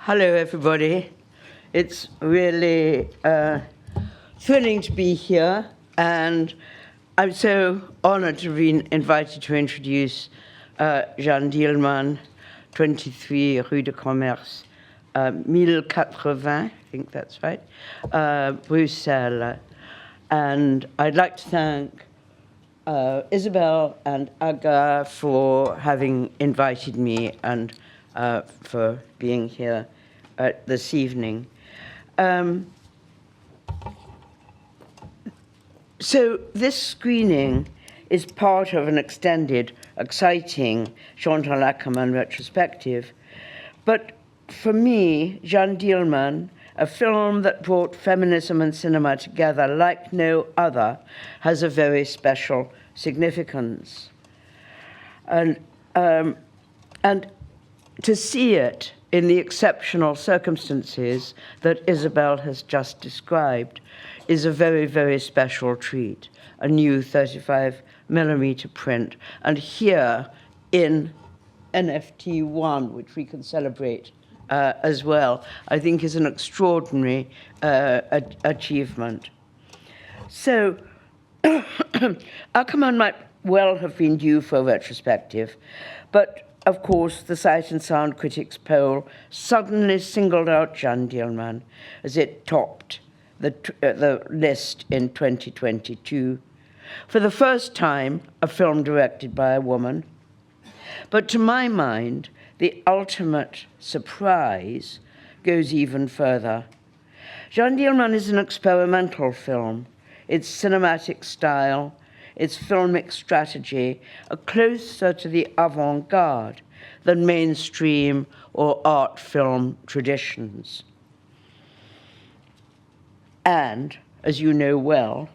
Hello, everybody. It's really thrilling to be here, and I'm so honored to be invited to introduce Jeanne Dielman, 23 Rue de Commerce, 1080, I think that's right, Bruxelles. And I'd like to thank Isabel and Aga for having invited me and for being here this evening. So this screening is part of an extended, exciting Chantal Akerman retrospective. But for me, Jeanne Dielman, a film that brought feminism and cinema together like no other, has a very special significance. And to see it in the exceptional circumstances that Isabel has just described is a very, very special treat. A new 35mm print. And here in NFT1, which we can celebrate as well, I think is an extraordinary achievement. So Akerman might well have been due for a retrospective, but of course, the Sight and Sound Critics poll suddenly singled out Jeanne Dielman as it topped the list in 2022. For the first time, a film directed by a woman. But to my mind, the ultimate surprise goes even further. Jeanne Dielman is an experimental film. Its cinematic style, its filmic strategy are closer to the avant-garde than mainstream or art film traditions. And, as you know well,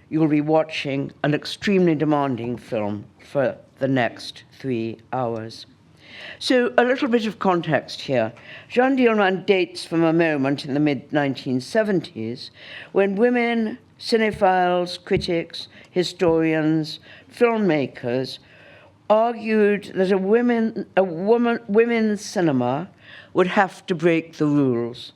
you'll be watching an extremely demanding film for the next 3 hours. So a little bit of context here. Jeanne Dielman dates from a moment in the mid-1970s when women, cinephiles, critics, historians, filmmakers argued that women's cinema would have to break the rules.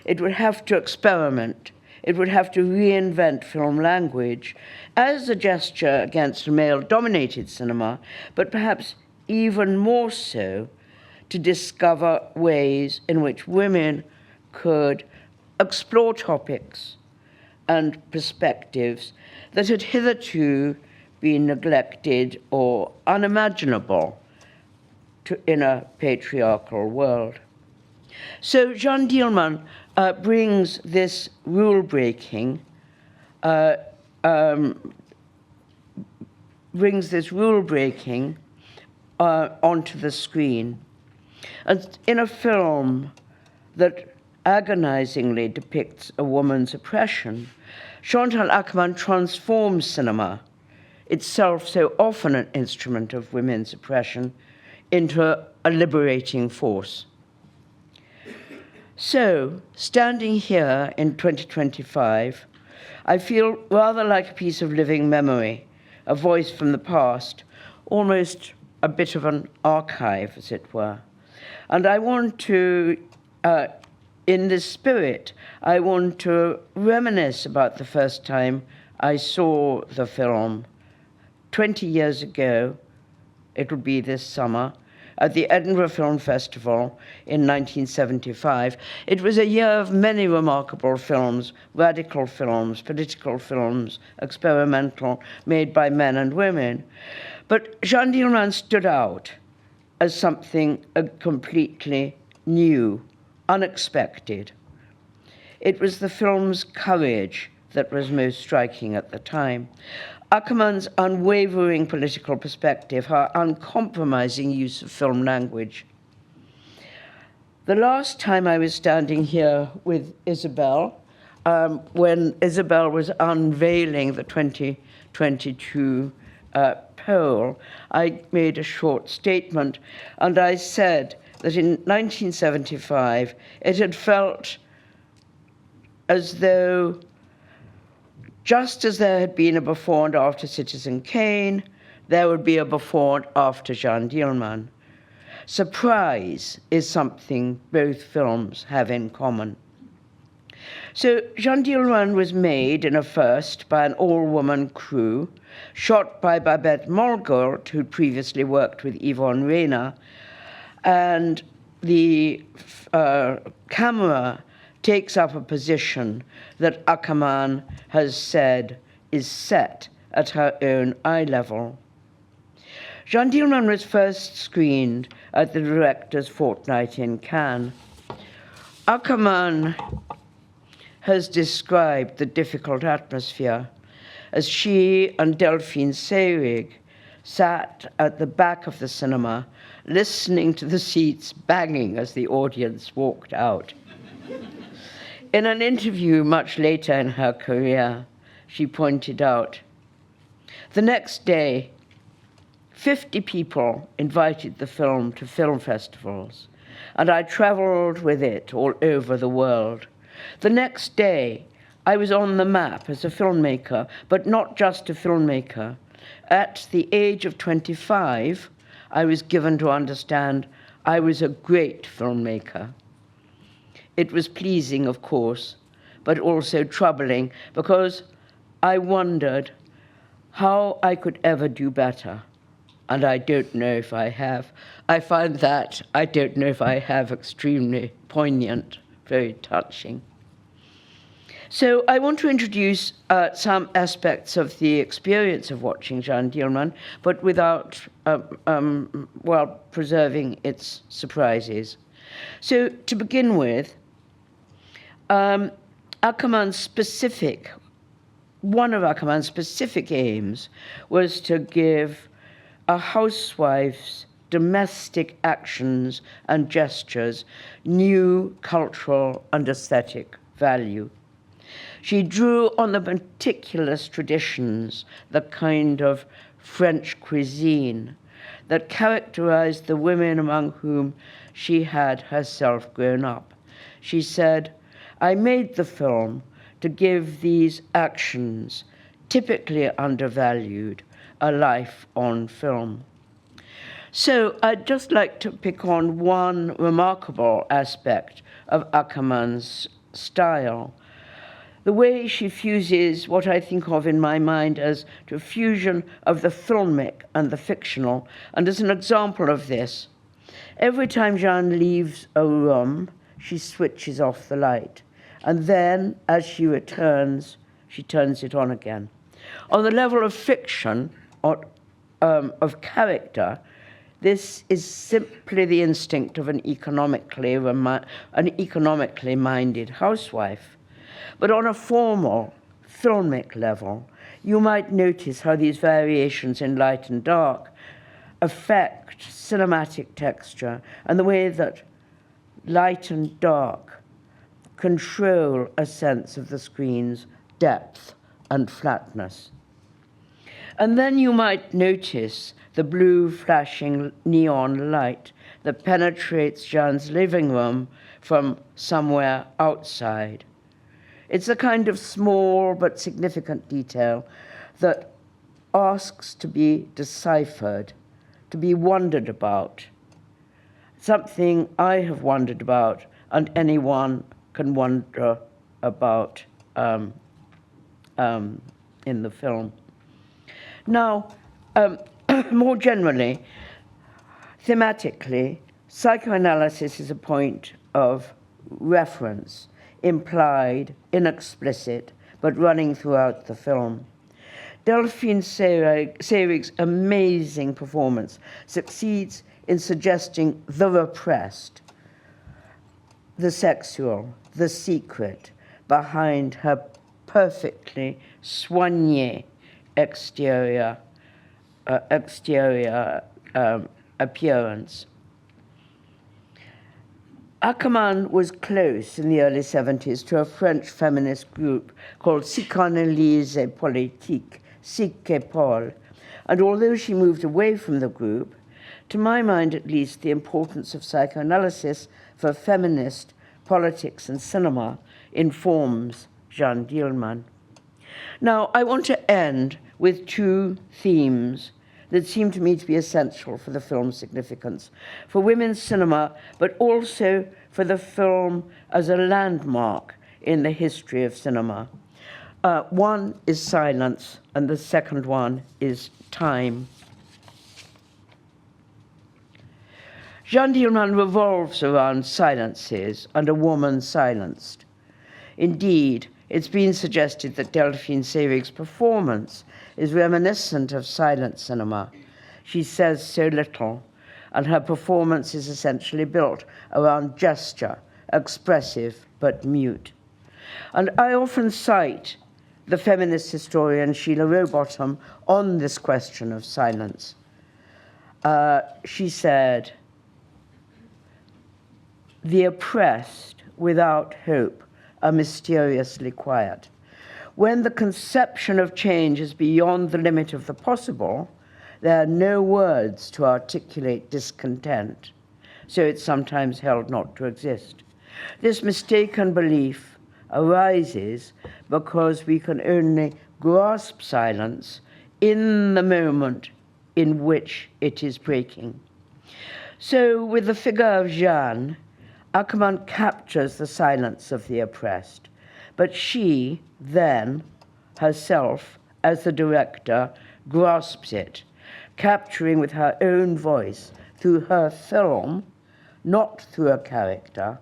It would have to experiment. It would have to reinvent film language as a gesture against male-dominated cinema, but perhaps even more so to discover ways in which women could explore topics and perspectives that had hitherto been neglected or unimaginable in a patriarchal world. So Jeanne Dielman brings this rule-breaking onto the screen. And in a film that agonizingly depicts a woman's oppression, Chantal Akerman transforms cinema, itself so often an instrument of women's oppression, into a liberating force. So, standing here in 2025, I feel rather like a piece of living memory, a voice from the past, almost a bit of an archive, as it were. And I want to, in this spirit, I want to reminisce about the first time I saw the film 20 years ago. It would be this summer, at the Edinburgh Film Festival in 1975. It was a year of many remarkable films, radical films, political films, experimental, made by men and women. But Jeanne Dielman stood out as something completely new, unexpected. It was the film's courage that was most striking at the time. Akerman's unwavering political perspective, her uncompromising use of film language. The last time I was standing here with Isabel, when Isabel was unveiling the 2022 poll, I made a short statement, and I said that in 1975, it had felt as though just as there had been a before and after Citizen Kane, there would be a before and after Jeanne Dielman. Surprise is something both films have in common. So Jeanne Dielman was made in a first by an all-woman crew, shot by Babette Molgort, who'd previously worked with Yvonne Rainer, and the camera takes up a position that Akerman has said is set at her own eye level. Jeanne Dielman was first screened at the Directors' Fortnight in Cannes. Akerman has described the difficult atmosphere as she and Delphine Seyrig sat at the back of the cinema, listening to the seats banging as the audience walked out. In an interview much later in her career, she pointed out, the next day, 50 people invited the film to film festivals, and I traveled with it all over the world. The next day, I was on the map as a filmmaker, but not just a filmmaker. At the age of 25, I was given to understand I was a great filmmaker. It was pleasing, of course, but also troubling, because I wondered how I could ever do better. And I don't know if I have. I find that I don't know if I have extremely poignant, very touching. So I want to introduce some aspects of the experience of watching Jeanne Dielman, but without, while preserving its surprises. So to begin with, Akerman's specific, one of Akerman's specific aims was to give a housewife's domestic actions and gestures new cultural and aesthetic value. She drew on the meticulous traditions, the kind of French cuisine that characterized the women among whom she had herself grown up. She said, I made the film to give these actions, typically undervalued, a life on film. So I'd just like to pick on one remarkable aspect of Akerman's style, the way she fuses what I think of in my mind as a fusion of the filmic and the fictional. And as an example of this, every time Jeanne leaves a room, she switches off the light. And then, as she returns, she turns it on again. On the level of fiction, of character, this is simply the instinct of an economically minded housewife. But on a formal, filmic level, you might notice how these variations in light and dark affect cinematic texture and the way that light and dark control a sense of the screen's depth and flatness. And then you might notice the blue flashing neon light that penetrates Jeanne's living room from somewhere outside. It's a kind of small but significant detail that asks to be deciphered, to be wondered about. Something I have wondered about, and anyone can wonder about in the film. Now, more generally, thematically, psychoanalysis is a point of reference, implied, inexplicit, but running throughout the film. Delphine Seyrig's amazing performance succeeds in suggesting the repressed, the sexual, the secret behind her perfectly soigné exterior appearance. Akerman was close in the early 70s to a French feminist group called Psychanalyse et Politique, Psych-et-Pol, and although she moved away from the group, to my mind at least, the importance of psychoanalysis for feminist politics and cinema informs Jeanne Dielman. Now, I want to end with two themes that seem to me to be essential for the film's significance, for women's cinema, but also for the film as a landmark in the history of cinema. One is silence, and the second one is time. Jeanne Dielman revolves around silences and a woman silenced. Indeed, it's been suggested that Delphine Seyrig's performance is reminiscent of silent cinema. She says so little, and her performance is essentially built around gesture, expressive but mute. And I often cite the feminist historian Sheila Rowbottom on this question of silence. She said, "The oppressed without hope are mysteriously quiet. When the conception of change is beyond the limit of the possible, there are no words to articulate discontent, so it's sometimes held not to exist. This mistaken belief arises because we can only grasp silence in the moment in which it is breaking." So with the figure of Jeanne, Akerman captures the silence of the oppressed, but she then, herself, as the director, grasps it, capturing with her own voice, through her film, not through a character,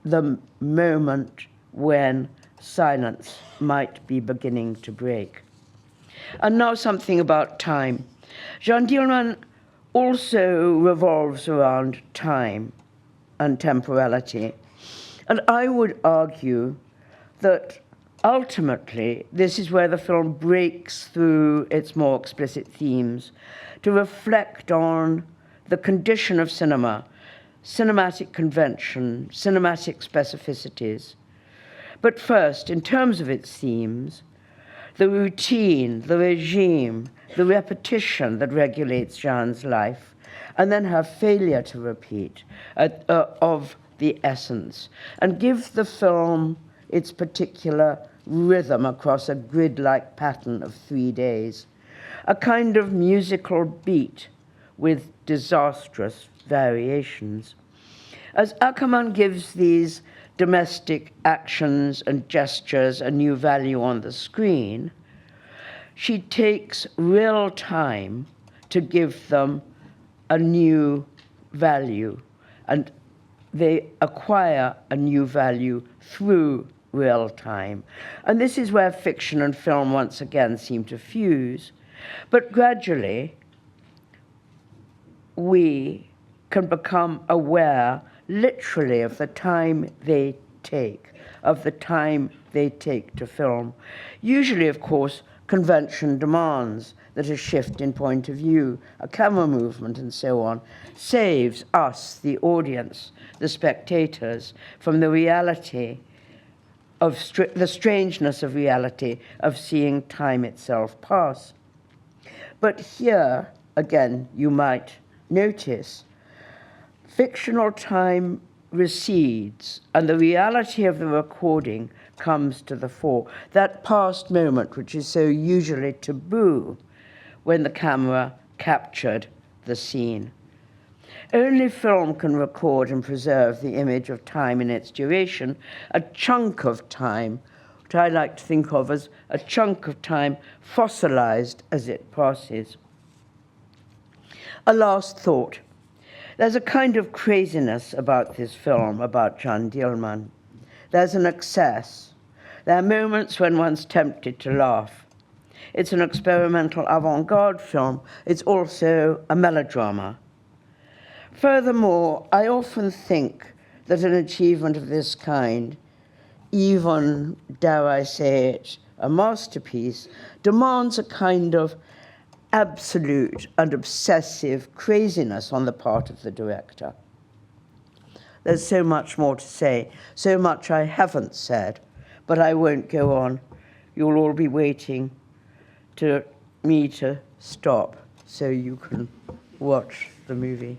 the moment when silence might be beginning to break. And now something about time. Jeanne Dielman also revolves around time and temporality. And I would argue that ultimately this is where the film breaks through its more explicit themes to reflect on the condition of cinema, cinematic convention, cinematic specificities. But first, in terms of its themes, the routine, the regime, the repetition that regulates Jeanne's life, and then her failure to repeat of the essence, and give the film its particular rhythm across a grid-like pattern of 3 days, a kind of musical beat with disastrous variations. As Akerman gives these domestic actions and gestures a new value on the screen, she takes real time to give them a new value, and they acquire a new value through real time. And this is where fiction and film once again seem to fuse. But gradually, we can become aware literally of the time they take, to film. Usually, of course, convention demands that a shift in point of view, a camera movement, and so on, saves us, the audience, the spectators, from the reality of the strangeness of reality of seeing time itself pass. But here, again, you might notice, fictional time recedes and the reality of the recording comes to the fore, that past moment which is so usually taboo when the camera captured the scene. Only film can record and preserve the image of time in its duration, a chunk of time, which I like to think of as a chunk of time fossilized as it passes. A last thought. There's a kind of craziness about this film, about Jeanne Dielman. There's an excess. There are moments when one's tempted to laugh. It's an experimental avant-garde film. It's also a melodrama. Furthermore, I often think that an achievement of this kind, even, dare I say it, a masterpiece, demands a kind of absolute and obsessive craziness on the part of the director. There's so much more to say, so much I haven't said, but I won't go on. You'll all be waiting to me to stop so you can watch the movie.